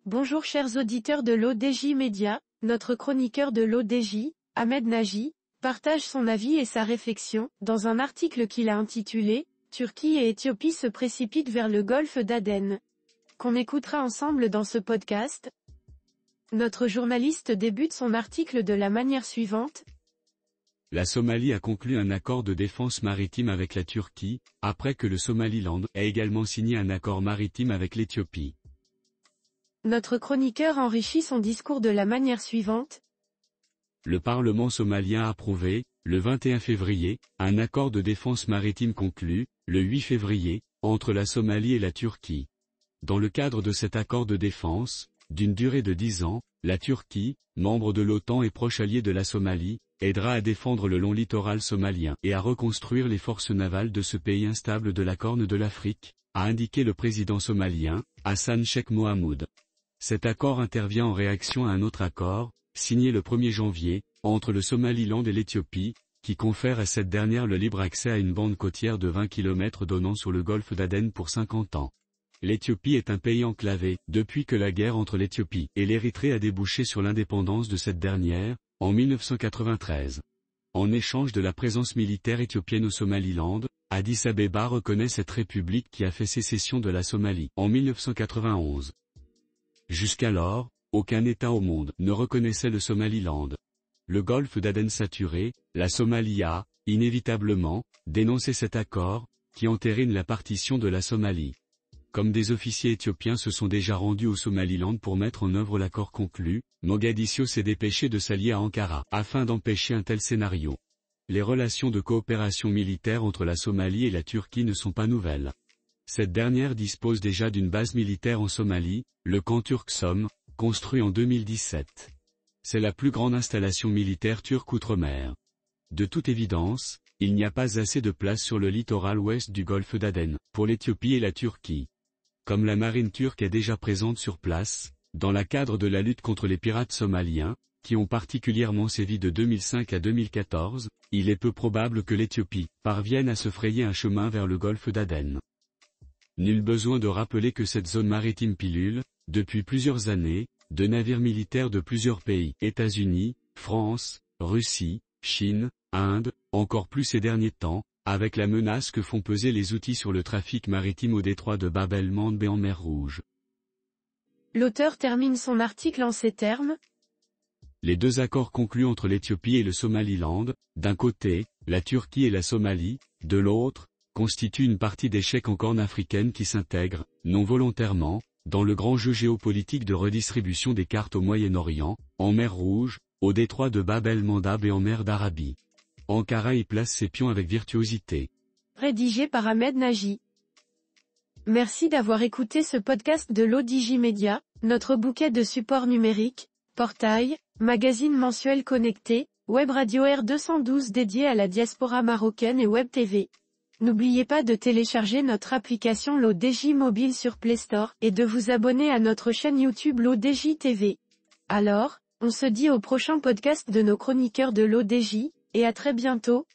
Bonjour chers auditeurs de l'ODJ Média, notre chroniqueur de l'ODJ, Ahmed Nagy, partage son avis et sa réflexion, dans un article qu'il a intitulé « Turquie et Éthiopie se précipitent vers le golfe d'Aden », qu'on écoutera ensemble dans ce podcast. Notre journaliste débute son article de la manière suivante. La Somalie a conclu un accord de défense maritime avec la Turquie, après que le Somaliland ait également signé un accord maritime avec l'Éthiopie. Notre chroniqueur enrichit son discours de la manière suivante. Le Parlement somalien a approuvé, le 21 février, un accord de défense maritime conclu, le 8 février, entre la Somalie et la Turquie. Dans le cadre de cet accord de défense, d'une durée de 10 ans, la Turquie, membre de l'OTAN et proche allié de la Somalie, aidera à défendre le long littoral somalien et à reconstruire les forces navales de ce pays instable de la Corne de l'Afrique, a indiqué le président somalien, Hassan Sheikh Mohamud. Cet accord intervient en réaction à un autre accord, signé le 1er janvier, entre le Somaliland et l'Éthiopie, qui confère à cette dernière le libre accès à une bande côtière de 20 km donnant sur le golfe d'Aden pour 50 ans. L'Éthiopie est un pays enclavé, depuis que la guerre entre l'Éthiopie et l'Érythrée a débouché sur l'indépendance de cette dernière, en 1993. En échange de la présence militaire éthiopienne au Somaliland, Addis Abeba reconnaît cette république qui a fait sécession de la Somalie, en 1991. Jusqu'alors, aucun État au monde ne reconnaissait le Somaliland. Le golfe d'Aden saturé, la Somalie a, inévitablement, dénoncé cet accord, qui entérine la partition de la Somalie. Comme des officiers éthiopiens se sont déjà rendus au Somaliland pour mettre en œuvre l'accord conclu, Mogadiscio s'est dépêché de s'allier à Ankara, afin d'empêcher un tel scénario. Les relations de coopération militaire entre la Somalie et la Turquie ne sont pas nouvelles. Cette dernière dispose déjà d'une base militaire en Somalie, le camp Turksom, construit en 2017. C'est la plus grande installation militaire turque outre-mer. De toute évidence, il n'y a pas assez de place sur le littoral ouest du golfe d'Aden, pour l'Éthiopie et la Turquie. Comme la marine turque est déjà présente sur place, dans le cadre de la lutte contre les pirates somaliens, qui ont particulièrement sévi de 2005 à 2014, il est peu probable que l'Éthiopie parvienne à se frayer un chemin vers le golfe d'Aden. Nul besoin de rappeler que cette zone maritime pilule, depuis plusieurs années, de navires militaires de plusieurs pays, États-Unis, France, Russie, Chine, Inde, encore plus ces derniers temps, avec la menace que font peser les outils sur le trafic maritime au détroit de Bab el-Mandeb en mer Rouge. L'auteur termine son article en ces termes. Les deux accords conclus entre l'Éthiopie et le Somaliland, d'un côté, la Turquie et la Somalie, de l'autre, constituent une partie des chèques en corne africaine qui s'intègre, non volontairement, dans le grand jeu géopolitique de redistribution des cartes au Moyen-Orient, en mer Rouge, au détroit de Bab el-Mandeb et en mer d'Arabie. Ankara y place ses pions avec virtuosité. Rédigé par Ahmed Nagy. Merci d'avoir écouté ce podcast de l'ODJ Média, notre bouquet de supports numériques, portail, magazine mensuel connecté, web radio R212 dédié à la diaspora marocaine et web TV. N'oubliez pas de télécharger notre application l'ODJ Mobile sur Play Store et de vous abonner à notre chaîne YouTube l'ODJ TV. Alors, on se dit au prochain podcast de nos chroniqueurs de l'ODJ, et à très bientôt.